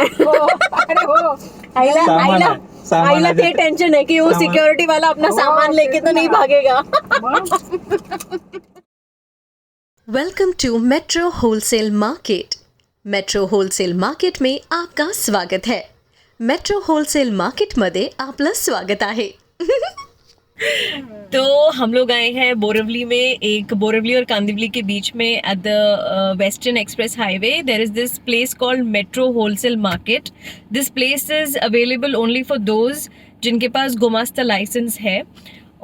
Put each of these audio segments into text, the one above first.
अरे हो आईला ते टेन्शन आहे की वो सिक्योरिटी वाला अपना सामान लेके तो नहीं भागेगा. Welcome to metro wholesale market. Metro wholesale market में आपका स्वागत है. मेट्रो होलसेल मार्केट मध्ये आपलं स्वागत आहे. तो हम लोग आए हैं बोरिवली में. एक बोरिवली और कांदिवली के बीच में at the western express highway there is this place called metro wholesale market. This place is available only for those जिनके पास गुमास्ता लाइसेंस है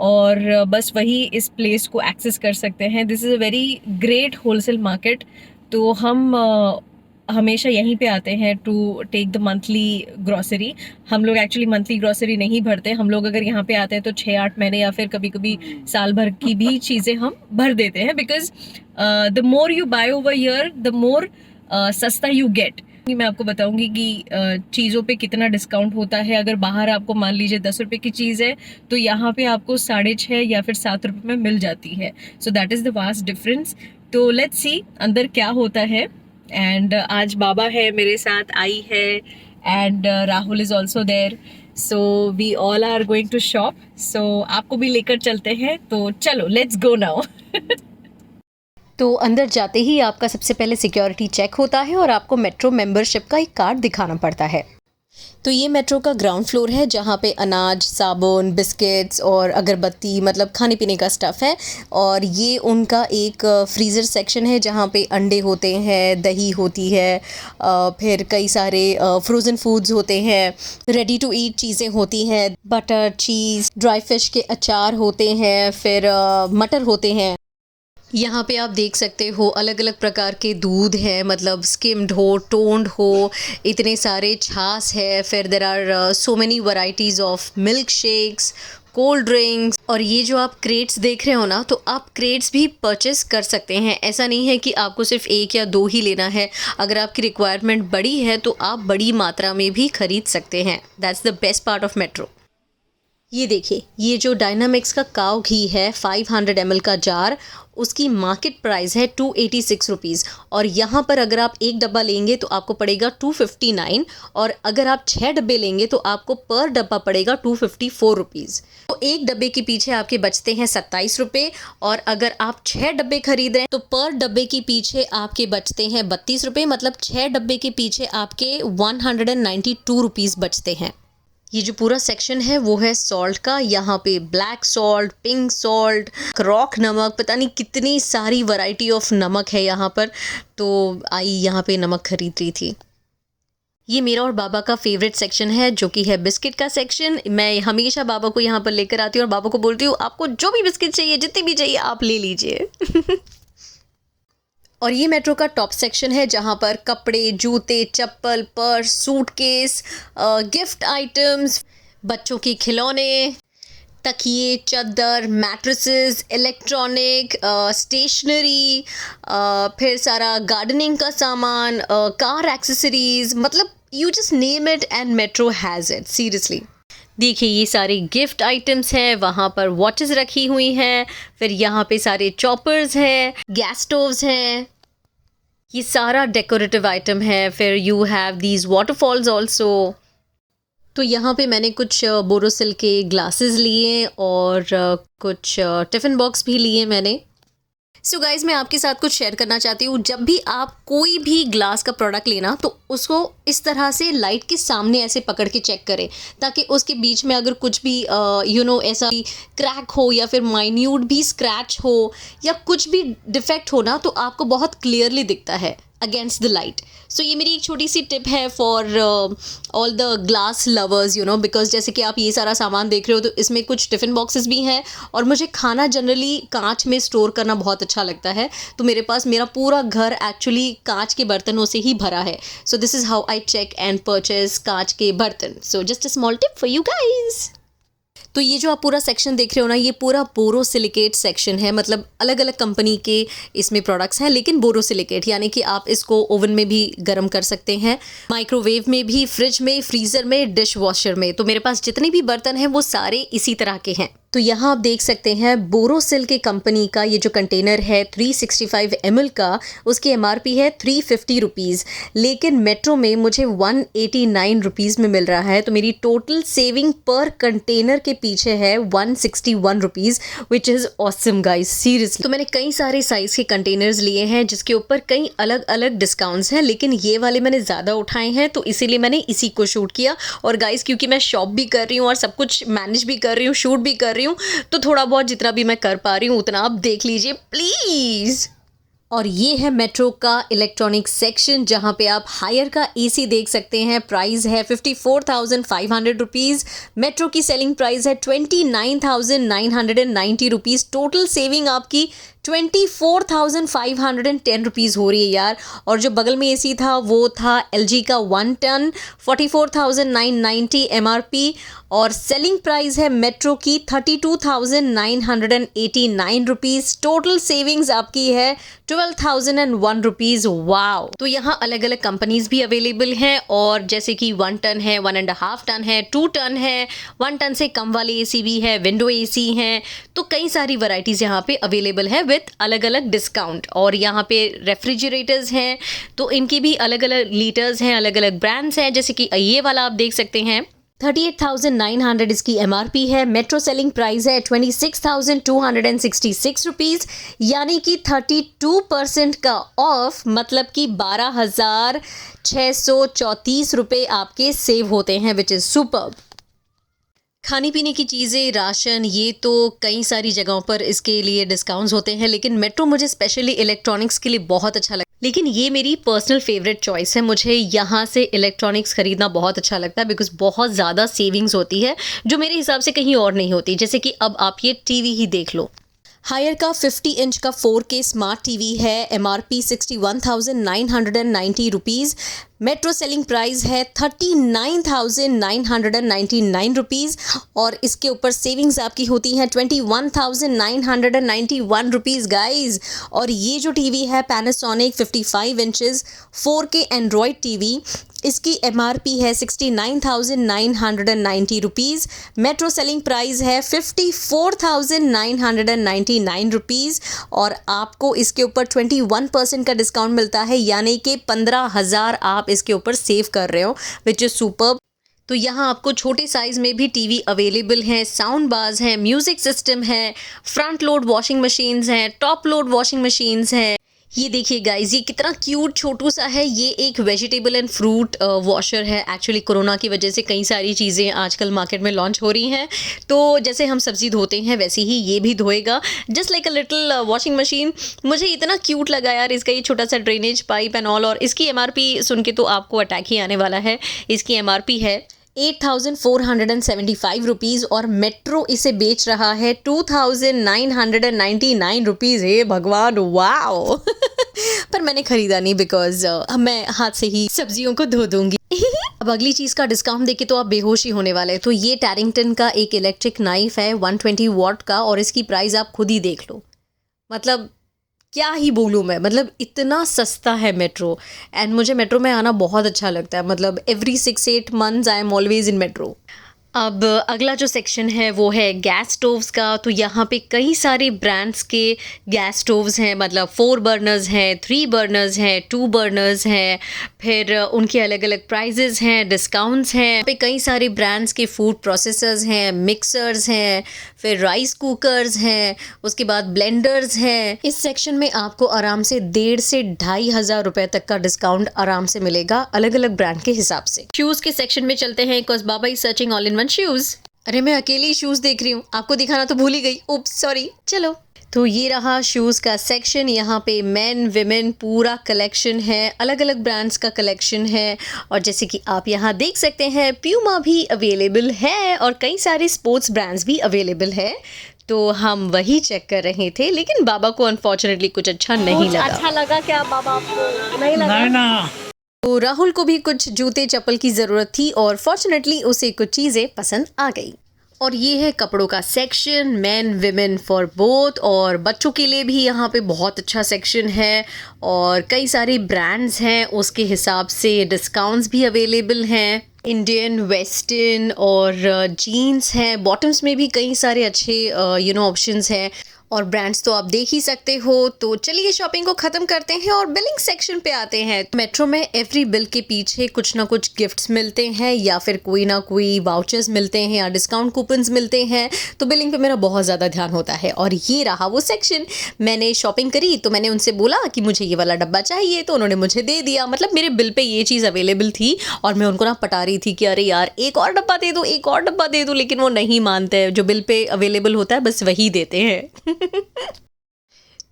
और बस वही इस प्लेस को एक्सेस कर सकते हैं. This is a very great wholesale market. तो हम हमेशा यहीं पे आते हैं to take the monthly grocery. हम लोग एक्चुअली मंथली ग्रॉसरी नहीं भरते. हम लोग अगर यहाँ पे आते हैं तो 6-8 महीने या फिर कभी कभी साल भर की भी चीज़ें हम भर देते हैं. Because the more you buy over year the more सस्ता यू गेट. मैं आपको बताऊंगी कि चीज़ों पे कितना डिस्काउंट होता है. अगर बाहर आपको मान लीजिए 10 रुपये की चीज़ है तो यहाँ पे आपको 6.5 या फिर 7 रुपये में मिल जाती है. सो that is the vast difference. तो लेट्स सी अंदर क्या होता है. एंड आज बाबा है मेरे साथ, आई है and Rahul is also there. So we all are going to shop. सो आपको भी लेकर चलते हैं. तो चलो लेट्स गो नाउ. तो अंदर जाते ही आपका सबसे पहले सिक्योरिटी चेक होता है और आपको मेट्रो मेंबरशिप का एक कार्ड दिखाना पड़ता है. तो ये मेट्रो का ग्राउंड फ्लोर है जहाँ पे अनाज, साबुन, बिस्किट्स और अगरबत्ती मतलब खाने पीने का स्टफ़ है. और ये उनका एक फ्रीज़र सेक्शन है जहाँ पे अंडे होते हैं, दही होती है, फिर कई सारे फ्रोज़न फूड्स होते हैं, रेडी टू ईट चीज़ें होती हैं, बटर, चीज़, ड्राई फिश के अचार होते हैं, फिर मटर होते हैं. यहाँ पे आप देख सकते हो अलग अलग प्रकार के दूध हैं, मतलब स्किम्ड हो, टोन्ड हो, इतने सारे छाछ है. फिर there are so many varieties of milk shakes, cold drinks. और ये जो आप क्रेट्स देख रहे हो ना, तो आप क्रेट्स भी परचेस कर सकते हैं. ऐसा नहीं है कि आपको सिर्फ 1 या 2 ही लेना है. अगर आपकी रिक्वायरमेंट बड़ी है तो आप बड़ी मात्रा में भी खरीद सकते हैं. That's the best part of metro. ये देखिए, ये जो डायनामिक्स का काव घी है 500 ml का जार, उसकी मार्केट प्राइस है 286 रुपीज़. और यहाँ पर अगर आप एक डब्बा लेंगे तो आपको पड़ेगा 259. और अगर आप 6 डब्बे लेंगे तो आपको पर डब्बा पड़ेगा 254 रुपीज़. तो एक डब्बे के पीछे आपके बचते हैं 27 रुपये. और अगर आप 6 डब्बे खरीद रहे हैं तो पर डब्बे के पीछे आपके बचते हैं 32 रुपये. मतलब 6 डब्बे के पीछे आपके 192 रुपीज़ बचते हैं. ये जो पूरा सेक्शन है वो है सॉल्ट का. यहाँ पे black salt, pink salt, rock नमक, पता नहीं कितनी सारी वैरायटी ऑफ नमक है यहाँ पर. तो आई यहाँ पे नमक खरीद रही थी. ये मेरा और बाबा का फेवरेट सेक्शन है जो कि है बिस्किट का सेक्शन. मैं हमेशा बाबा को यहाँ पर लेकर आती हूँ और बाबा को बोलती हूँ आपको जो भी बिस्किट चाहिए, जितनी भी चाहिए आप ले लीजिए. और ये मेट्रो का टॉप सेक्शन है जहाँ पर कपड़े, जूते, चप्पल, पर्स, सूटकेस, गिफ्ट आइटम्स, बच्चों के खिलौने, तकिए, चादर, मैट्रेसेस, इलेक्ट्रॉनिक, स्टेशनरी, फिर सारा गार्डनिंग का सामान, कार एक्सेसरीज, मतलब you just name it and metro has it. Seriously देखिए, ये सारे गिफ्ट आइटम्स हैं. वहाँ पर वॉचेस रखी हुई हैं. फिर यहाँ पे सारे चॉपर्स हैं, गैस स्टोव्स हैं. ये सारा डेकोरेटिव आइटम है. फिर you have these waterfalls also. तो यहाँ पे मैंने कुछ बोरोसिल के ग्लासेस लिए और कुछ टिफ़िन बॉक्स भी लिए मैंने. सो गाइज़, मैं आपके साथ कुछ शेयर करना चाहती हूँ. जब भी आप कोई भी ग्लास का प्रोडक्ट लेना तो उसको इस तरह से लाइट के सामने ऐसे पकड़ के चेक करें, ताकि उसके बीच में अगर कुछ भी ऐसा क्रैक हो या फिर माइन्यूट भी स्क्रैच हो या कुछ भी डिफेक्ट हो ना, तो आपको बहुत क्लियरली दिखता है अगेंस्ट द लाइट. सो ये मेरी एक छोटी सी टिप है for all the glass lovers, because जैसे कि आप ये सारा सामान देख रहे हो तो इसमें कुछ टिफ़िन बॉक्सेस भी हैं. और मुझे खाना जनरली कांच में स्टोर करना बहुत अच्छा लगता है. तो मेरे पास मेरा पूरा घर एक्चुअली कांच के बर्तनों से ही भरा है. So this is how I check and purchase कांच के बर्तन. So just a small tip for you guys. तो ये जो आप पूरा सेक्शन देख रहे हो ना, ये पूरा बोरोसिलिकेट सेक्शन है. मतलब अलग अलग कंपनी के इसमें प्रोडक्ट्स हैं, लेकिन बोरोसिलिकेट, यानी कि आप इसको ओवन में भी गर्म कर सकते हैं, माइक्रोवेव में भी, फ्रिज में, फ्रीज़र में, डिश वॉशर में. तो मेरे पास जितने भी बर्तन हैं वो सारे इसी तरह के हैं. तो यहाँ आप देख सकते हैं बोरोसिल के कंपनी का ये जो कंटेनर है 365 ml का, उसकी MRP है 350 रुपीज़, लेकिन मेट्रो में मुझे 189 रुपीज़ में मिल रहा है। तो मेरी टोटल सेविंग पर कंटेनर के पीछे है 161 rupees, which is awesome guys, seriously. तो मैंने कई सारे साइज़ के कंटेनर्स लिए हैं जिसके ऊपर कई अलग अलग डिस्काउंट्स हैं, लेकिन ये वाले मैंने ज़्यादा उठाए हैं तो इसीलिए मैंने इसी को शूट किया। और गाइस क्योंकि मैं शॉप भी कर रही हूँ और सब कुछ मैनेज भी कर रही हूँ, शूट भी कर रही हूँ, तो थोड़ा बहुत जितना भी मैं कर पा रही हूँ उतना आप देख लीजिए प्लीज़। और ये है मेट्रो का इलेक्ट्रॉनिक सेक्शन जहाँ पे आप हायर का एसी देख सकते हैं। प्राइस है 54,500 रुपीज़। मेट्रो की सेलिंग प्राइस है 29,990 रुपीज़। टोटल सेविंग आपकी 24,510 रुपीज़ हो रही है यार। और जो बगल में एसी था वो था LG का 1 टन, 44,990 MRP, और सेलिंग प्राइस है मेट्रो की 32,989 रुपीज़। टोटल सेविंग्स आपकी है 12,001 रुपीज़। वाओ। तो यहाँ अलग अलग कंपनीज भी अवेलेबल हैं, और जैसे कि 1 टन है, 1.5 टन है, 2 टन है, 1 टन से कम वाले एसी भी है, विंडो एसी हैं। तो कई सारी वैरायटीज़ यहाँ पे अवेलेबल है विथ अलग अलग डिस्काउंट। और यहाँ पे रेफ्रिजरेटर्स हैं तो इनकी भी अलग अलग लीटर्स हैं, अलग अलग ब्रांड्स हैं। जैसे कि ये वाला आप देख सकते हैं 38,900 इसकी MRP है। मेट्रो सेलिंग प्राइस है 26,266 रुपीज़, यानी कि 32% का ऑफ, मतलब कि 12,634 रुपये आपके सेव होते हैं, विच इज़ सुपर्ब। खाने पीने की चीज़ें, राशन, ये तो कई सारी जगहों पर इसके लिए डिस्काउंट्स होते हैं, लेकिन मेट्रो मुझे स्पेशली इलेक्ट्रॉनिक्स के लिए बहुत अच्छा लगता है। लेकिन ये मेरी पर्सनल फेवरेट चॉइस है, मुझे यहाँ से इलेक्ट्रॉनिक्स खरीदना बहुत अच्छा लगता है बिकॉज बहुत ज़्यादा सेविंग्स होती है जो मेरे हिसाब से कहीं और नहीं होती। जैसे कि अब आप ये टीवी ही देख लो। हायर का 50 इंच का 4K स्मार्ट टीवी है, MRP 61,990 rupees. Metro selling price है 39,999 रुपीज़, और इसके ऊपर सेविंग्स आपकी होती हैं 21,991 रुपीज़ गाइज। और ये जो टीवी है Panasonic 55 inches 4K Android TV, इसकी MRP है 69,990 रुपीज़। मेट्रो सेलिंग प्राइस है 54,999 रुपीज़, और आपको इसके ऊपर 21% का डिस्काउंट मिलता है, यानी कि 15,000 आप इसके ऊपर सेव कर रहे हो, विच इज़ सुपर्ब। तो यहाँ आपको छोटे साइज़ में भी टीवी अवेलेबल हैं, साउंड बार्स हैं, म्यूज़िक सिस्टम है, फ्रंट लोड वॉशिंग मशीन्स हैं, टॉप लोड वॉशिंग मशीन्स हैं। ये देखिए गाइज, ये कितना क्यूट छोटू सा है। ये एक वेजिटेबल एंड फ्रूट वॉशर है। एक्चुअली कोरोना की वजह से कई सारी चीज़ें आजकल मार्केट में लॉन्च हो रही हैं, तो जैसे हम सब्ज़ी धोते हैं वैसे ही ये भी धोएगा, just like a little washing machine. मुझे इतना क्यूट लगा यार इसका ये छोटा सा ड्रेनेज पाइप एंड ऑल। और इसकी MRP सुन के तो आपको अटैक ही आने वाला है। इसकी MRP है 8,475 रुपीज़, और मेट्रो इसे बेच रहा है 2,999 रुपीज़। हे भगवान, वाओ। पर मैंने खरीदा नहीं बिकॉज मैं हाथ से ही सब्जियों को धो दूंगी। अब अगली चीज़ का डिस्काउंट देके तो आप बेहोश ही होने वाले हैं। तो ये टैरिंगटन का एक इलेक्ट्रिक नाइफ है 120 वॉट का, और इसकी प्राइस आप खुद ही देख लो। मतलब क्या ही बोलूँ मैं, मतलब इतना सस्ता है मेट्रो। एंड मुझे मेट्रो में आना बहुत अच्छा लगता है, मतलब every 6-8 months I am always in metro. अब अगला जो सेक्शन है वो है गैस स्टोव्स का। तो यहाँ पे कई सारे ब्रांड्स के गैस स्टोव्स हैं, मतलब 4 बर्नर्स हैं, 3 बर्नर्स हैं, 2 बर्नर्स हैं, फिर उनके अलग अलग प्राइजेज़ हैं, डिस्काउंट्स हैं। यहाँ पे कई सारे ब्रांड्स के फूड प्रोसेसर्स हैं, मिक्सर्स हैं, फिर राइस कुकर्स हैं, उसके बाद ब्लेंडर्स हैं। इस सेक्शन में आपको आराम से 1,500 से 2,500 रुपये तक का डिस्काउंट आराम से मिलेगा, अलग अलग ब्रांड के हिसाब से। शूज़ के सेक्शन में चलते हैं, because Baba is searching all in one shoes. अरे मैं अकेली शूज़ देख रही हूँ, आपको दिखाना तो भूल ही गई, उप्स सॉरी। चलो, तो ये रहा शूज़ का सेक्शन। यहाँ पे मेन विमेन पूरा कलेक्शन है, अलग अलग ब्रांड्स का कलेक्शन है। और जैसे कि आप यहाँ देख सकते हैं प्यूमा भी अवेलेबल है, और कई सारे स्पोर्ट्स ब्रांड्स भी अवेलेबल है। तो हम वही चेक कर रहे थे, लेकिन बाबा को अनफॉर्चुनेटली कुछ अच्छा नहीं लगा। अच्छा लगा क्या बाबा आपको? नहीं लगा? नहीं ना। तो राहुल को भी कुछ जूते चप्पल की ज़रूरत थी, और फॉर्चुनेटली उसे कुछ चीज़ें पसंद आ गई। और ये है कपड़ों का section, main women for both. और बच्चों के लिए भी यहाँ पे बहुत अच्छा सेक्शन है, और कई सारे ब्रांड्स हैं, उसके हिसाब से डिस्काउंट्स भी अवेलेबल हैं। इंडियन, वेस्टर्न और जीन्स हैं। बॉटम्स में भी कई सारे अच्छे ऑप्शंस हैं और ब्रांड्स तो आप देख ही सकते हो। तो चलिए शॉपिंग को ख़त्म करते हैं और बिलिंग सेक्शन पे आते हैं। मेट्रो में एवरी बिल के पीछे कुछ ना कुछ गिफ्ट्स मिलते हैं या फिर कोई ना कोई वाउचर्स मिलते हैं या डिस्काउंट कूपन्स मिलते हैं। तो बिलिंग पे मेरा बहुत ज़्यादा ध्यान होता है और ये रहा वो सेक्शन। मैंने शॉपिंग करी तो मैंने उनसे बोला कि मुझे ये वाला डब्बा चाहिए, तो उन्होंने मुझे दे दिया। मतलब मेरे बिल पे ये चीज़ अवेलेबल थी और मैं उनको ना पटा रही थी कि अरे यार एक और डब्बा दे दो, एक और डब्बा दे दो, लेकिन वो नहीं मानते हैं। जो बिल पे अवेलेबल होता है बस वही देते हैं।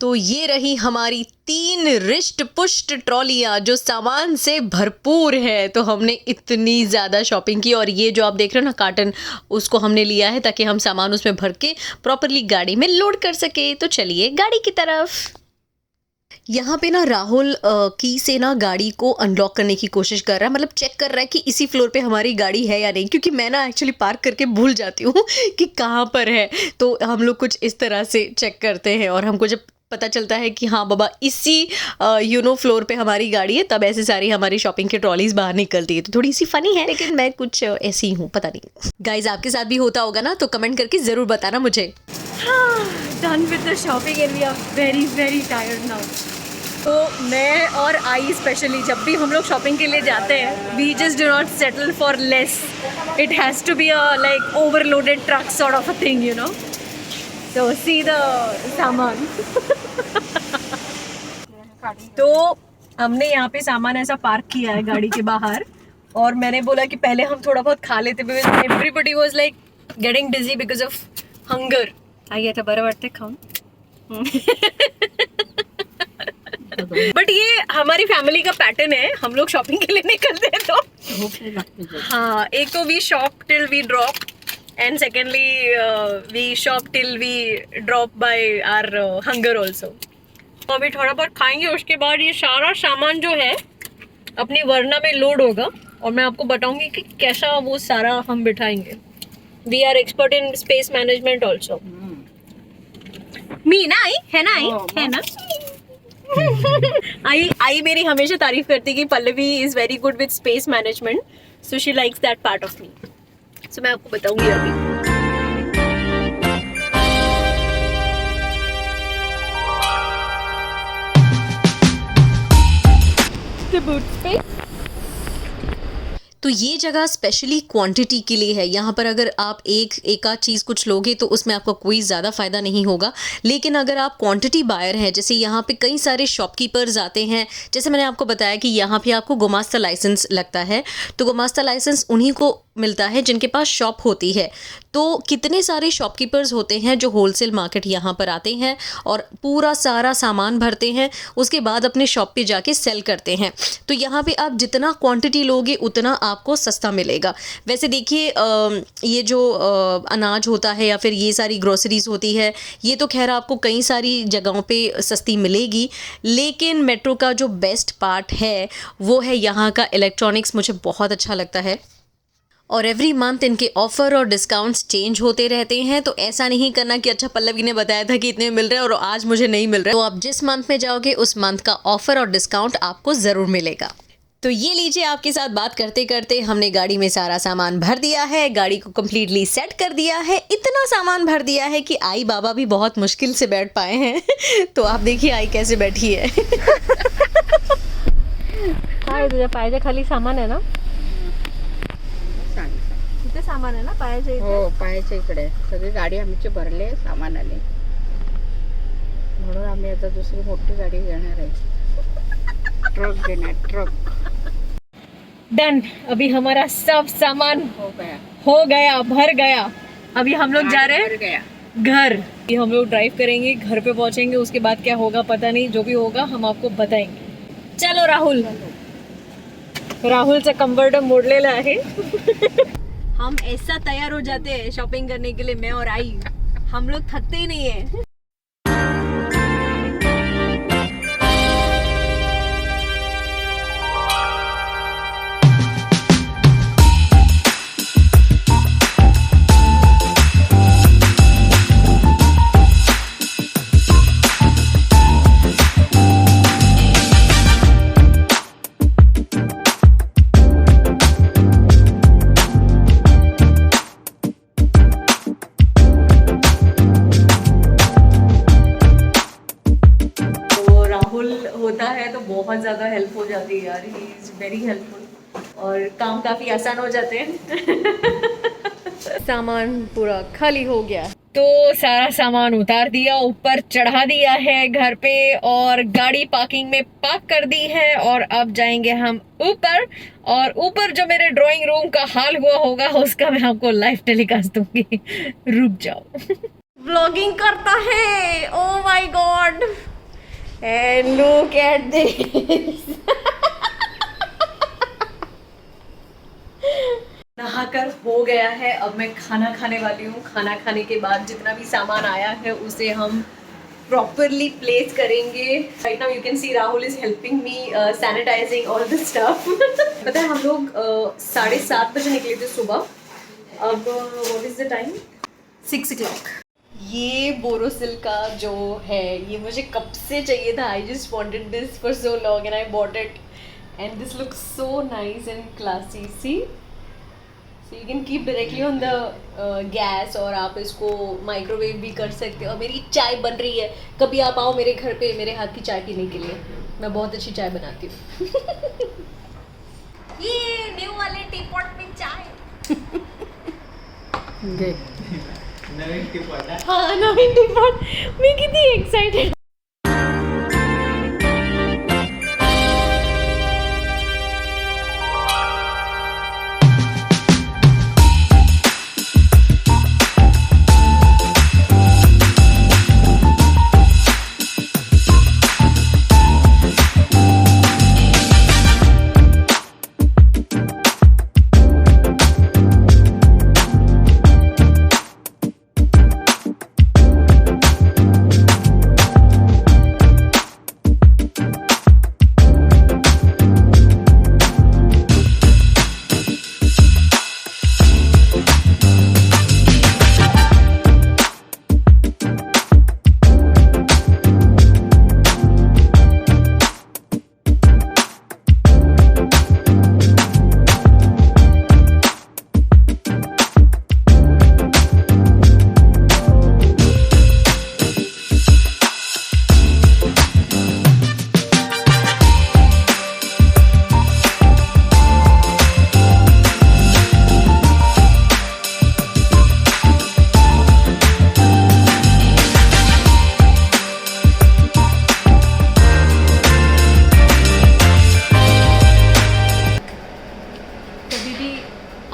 तो ये रही हमारी 3 रिष्ट पुष्ट ट्रॉलियाँ जो सामान से भरपूर है। तो हमने इतनी ज़्यादा शॉपिंग की और ये जो आप देख रहे हो ना कार्टन, उसको हमने लिया है ताकि हम सामान उसमें भर के प्रॉपरली गाड़ी में लोड कर सके। तो चलिए गाड़ी की तरफ। यहाँ पे ना राहुल की से ना गाड़ी को अनलॉक करने की कोशिश कर रहा है, मतलब चेक कर रहा है कि इसी फ्लोर पे हमारी गाड़ी है या नहीं, क्योंकि मैं ना एक्चुअली पार्क करके भूल जाती हूँ कि कहाँ पर है। तो हम लोग कुछ इस तरह से चेक करते हैं और हमको जब पता चलता है कि हाँ बाबा इसी फ्लोर पे हमारी गाड़ी है, तब ऐसे सारी हमारी शॉपिंग की ट्रॉलीज बाहर निकलती है। तो थोड़ी सी फनी है, लेकिन मैं कुछ ऐसी हूँ, पता नहीं। गाइज आपके साथ भी होता होगा ना, तो कमेंट करके ज़रूर बताना मुझे। Done with the shopping and we are very very tired now. तो मैं और आई स्पेशली जब भी हम लोग शॉपिंग के लिए जाते हैं, we just do not settle for less. It has to be a like overloaded truck sort of a thing, you know. So see the सामान. तो हमने यहाँ पे सामान ऐसा पार्क किया है गाड़ी के बाहर और मैंने बोला कि पहले हम थोड़ा बहुत खा लेते, because everybody was like getting dizzy because of hunger. आई आता बरं वाटते खाऊन. बट ये हमारी फैमिली का पैटर्न है, हम लोग शॉपिंग के लिए निकलते हैं तो हाँ, एक तो we shop till we drop and secondly we shop till we drop by our hunger also. तो अभी थोड़ा बहुत खाएंगे, उसके बाद ये सारा सामान जो है अपनी वर्ना में लोड होगा और मैं आपको बताऊंगी कि कैसा वो सारा हम बिठाएंगे. We are expert in space management also. मी ना आई है ना, आई है ना. आई मेरी हमेशा तारीफ करती कि Pallavi is very good with space management, so she likes that part of me. So मैं आपको बताऊंगी अभी. The boot space. तो ये जगह स्पेशली क्वांटिटी के लिए है। यहाँ पर अगर आप एक आध चीज़ कुछ लोगे तो उसमें आपका कोई ज़्यादा फ़ायदा नहीं होगा, लेकिन अगर आप क्वांटिटी बायर हैं, जैसे यहाँ पे कई सारे शॉपकीपर्स आते हैं, जैसे मैंने आपको बताया कि यहाँ पे आपको गुमास्ता लाइसेंस लगता है, तो गुमास्ता लाइसेंस उन्हीं को मिलता है जिनके पास शॉप होती है। तो कितने सारे शॉपकीपर्स होते हैं जो होलसेल मार्केट यहाँ पर आते हैं और पूरा सारा सामान भरते हैं, उसके बाद अपने शॉप पे जाके सेल करते हैं। तो यहाँ पे आप जितना क्वांटिटी लोगे उतना आपको सस्ता मिलेगा। वैसे देखिए ये जो अनाज होता है या फिर ये सारी ग्रोसरीज होती है, ये तो खैर आपको कई सारी जगहों पे सस्ती मिलेगी, लेकिन मेट्रो का जो बेस्ट पार्ट है वो है यहाँ का इलेक्ट्रॉनिक्स। मुझे बहुत अच्छा लगता है और एवरी मंथ इनके ऑफ़र और डिस्काउंट्स चेंज होते रहते हैं। तो ऐसा नहीं करना कि अच्छा पल्लवी ने बताया था कि इतने मिल रहे हैं और आज मुझे नहीं मिल रहा है। तो आप जिस मंथ में जाओगे उस मंथ का ऑफ़र और डिस्काउंट आपको ज़रूर मिलेगा। तो ये लीजिए, आपके साथ बात करते करते हमने गाड़ी में सारा सामान भर दिया है, गाड़ी को कम्प्लीटली सेट कर दिया है। इतना सामान भर दिया है कि आई बाबा भी बहुत मुश्किल से बैठ पाए हैं। तो आप देखिए आई कैसे बैठी है। हाँ, तुझ्या पायाच्या खाली सामान आहे ना, इथे सामान आहे ना पायाच्या इथे. हो, पायाच्या इकडे सगळी गाडी आमची भरले सामानाने, म्हणून आम्ही आता दुसरी मोठी गाडी घेणार आहे, ट्रक घेणार, ट्रक. डन. अभी हमारा सब सामान हो गया, भर गया. अभी हम लोग जा रहे हैं गया घर. ये हम लोग ड्राइव करेंगे, घर पे पहुंचेंगे, उसके बाद क्या होगा पता नहीं, जो भी होगा हम आपको बताएंगे. चलो राहुलचा कंबर्टर मोडलेला आहे. हम ऐसा तैयार हो जाते हैं शॉपिंग करने के लिए, मैं और आई, हम लोग थकते ही नहीं है. हेल्प हो जाती है यार, ही इज़ वेरी हेल्पफुल और काम काफ़ी आसान हो जाते हैं। सामान पूरा खाली हो गया तो सारा सामान उतार दिया, ऊपर चढ़ा दिया है घर पे और गाड़ी पार्किंग में पार्क कर दी है और अब जाएंगे हम ऊपर। और ऊपर जो मेरे ड्राइंग रूम का हाल हुआ होगा उसका मैं आपको लाइव टेलीकास्ट दूंगी। रुक जाओ। व्लॉगिंग करता है, oh my God, and look at this. नहाकर हो गया है, अब मैं खाना खाने वाली हूँ। खाना खाने के बाद जितना भी सामान आया है उसे हम प्रॉपरली प्लेस करेंगे। Right now you can see Rahul is helping me sanitising all the stuff. पता है हम लोग 7:30 बजे निकले थे सुबह, अब what is the time, 6 o'clock। ये बोरोसिल का जो है ये मुझे कब से चाहिए था, I just wanted this for so long and I bought it and this looks so nice and classy. See So you can keep directly on the gas और आप इसको माइक्रोवेव भी कर सकते हो। और मेरी चाय बन रही है, कभी आप आओ मेरे घर पे मेरे हाथ की चाय पीने के लिए, मैं बहुत अच्छी चाय बनाती हूँ। ये न्यू वाले टी पॉट में चाय। नवीन टी पॉट। हाँ नवीन टी पॉट, मैं कितनी एक्साइटेड।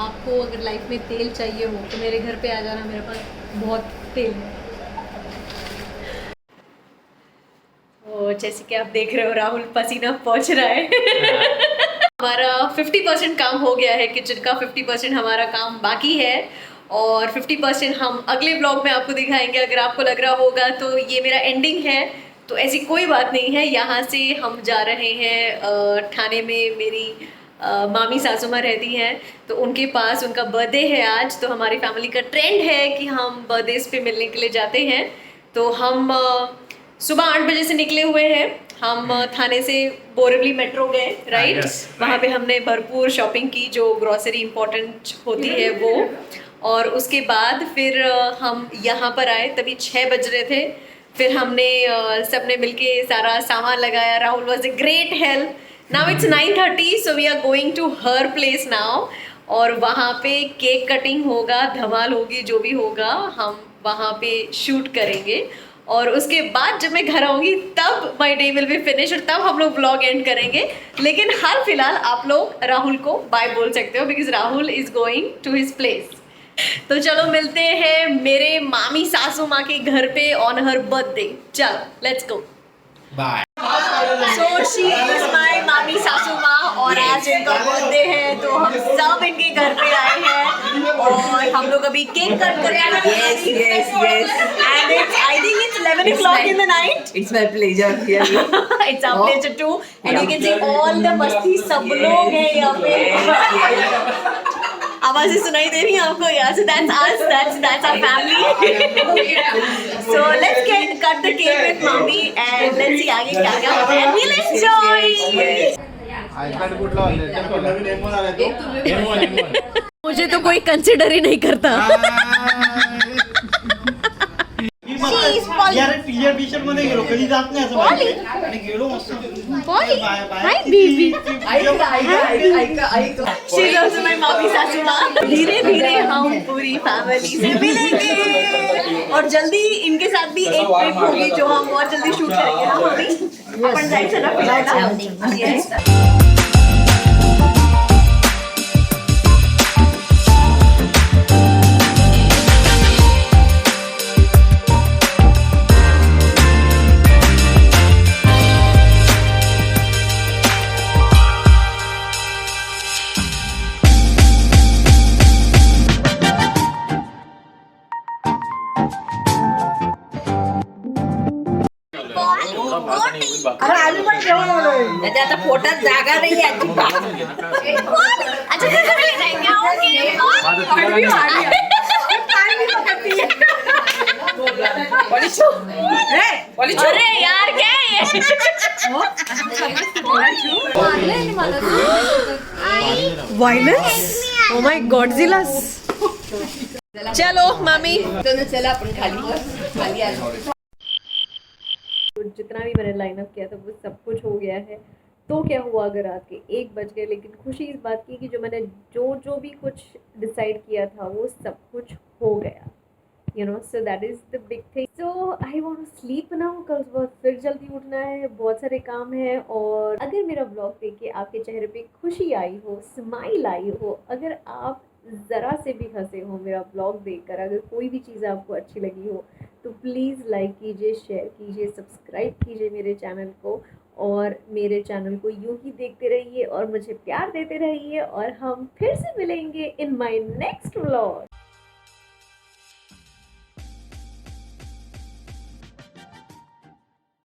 आपको अगर लाइफ में तेल चाहिए हो तो मेरे घर पे आ जाना, मेरे पास बहुत तेल है। तो जैसे कि आप देख रहे हो राहुल पसीना पहुंच रहा है। हमारा 50% काम हो गया है किचन का, 50% हमारा काम बाकी है और 50% हम अगले ब्लॉग में आपको दिखाएंगे। अगर आपको लग रहा होगा तो ये मेरा एंडिंग है, तो ऐसी कोई बात नहीं है। यहाँ से हम जा रहे हैं ठाणे में, मेरी मामी सासू माँ रहती हैं तो उनके पास, उनका बर्थडे है आज। तो हमारी फैमिली का ट्रेंड है कि हम बर्थडेज पे मिलने के लिए जाते हैं। तो हम सुबह 8 बजे से निकले हुए हैं। हम थाने से बोरिवली मेट्रो गए, राइट? वहाँ पे हमने भरपूर शॉपिंग की, जो ग्रॉसरी इम्पोर्टेंट होती है वो। और उसके बाद फिर हम यहाँ पर आए, तभी 6 बज रहे थे। फिर हमने सबने मिलके सारा सामान लगाया। Rahul was a great help. Now it's 9:30, so we are going to her place now. और वहाँ पे केक कटिंग होगा, धमाल होगी, जो भी होगा हम वहाँ पे शूट करेंगे। और उसके बाद जब मैं घर आऊँगी तब my day will be finish और तब हम लोग ब्लॉग एंड करेंगे। लेकिन हाल फिलहाल आप लोग राहुल को बाय बोल सकते हो, because Rahul is going to his place. तो चलो मिलते हैं मेरे मामी सासू माँ के घर पे ऑन हर बर्थडे। चलो let's go, bye. So she is my मामी सासू माँ और आज इनका बर्थडे है तो हम सब इनके घर पे आए हैं और हम लोग अभी केक कट कर रहे हैं। Yes, yes, yes. And I think it's 11 o'clock in the night. It's my pleasure, really. It's our pleasure too. And you can see all the मस्ती सब लोग हैं यहाँ पे। आवाज़ें सुनाई दे रही हैं आपको यहाँ से? That's us. That's our family. So let's cut the cake with mommy and let's see आगे क्या क्या होता है. And we'll enjoy. iPad कुठला वाला? मुझे तो कोई कंसिडर ही नहीं करता. यार टी-शर्ट मध्ये गेलो, कधी जात नाही असं माहिती आणि गेलो मस्त. Boy, hi baby. She's also my mommy सासू माँ. धीरे धीरे हम पूरी फैमिली से मिलेंगे और जल्दी इनके साथ भी एक ट्रिप होगी जो हम बहुत जल्दी शूट करेंगे. हाँ मम्मी अपन जायचं ना फिरायला. Yes. त्याच्या आता पोटात जागा नाही अजिबात. अच्छा घर ले जाएंगे. अरे यार क्या है ये? वायलेंस. Oh my Godzillas. चलो मामी. चला आपण खाली आलो. जितना भी मैंने लाइनअप किया था वो सब कुछ हो गया है. तो क्या हुआ अगर रात के 1 बज गए, लेकिन खुशी इस बात की कि जो मैंने जो भी कुछ डिसाइड किया था वो सब कुछ हो गया. You know, so that is the big thing. So I want to sleep now. कल सुबह फिर जल्दी उठना है, बहुत सारे काम हैं. और अगर मेरा ब्लॉग देख के आपके चेहरे पे खुशी आई हो, स्माइल आई हो, अगर आप ज़रा से भी हंसे हो मेरा ब्लॉग देखकर, अगर कोई भी चीज़ आपको अच्छी लगी हो, तो प्लीज़ लाइक कीजिए, शेयर कीजिए, सब्सक्राइब कीजिए मेरे चैनल को. और मेरे चैनल को यूं ही देखते रहिए और मुझे प्यार देते रहिए. और हम फिर से मिलेंगे इन माय नेक्स्ट व्लॉग.